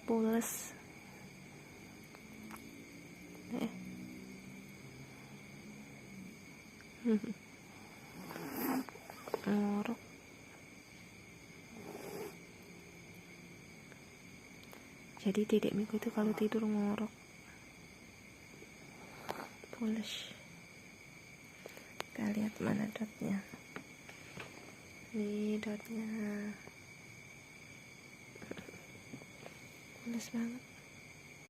pules. Ngorok. Jadi dedek Miko itu kalau tidur ngorok, pules. Kita lihat mana dotnya. Nih dotnya, pules banget.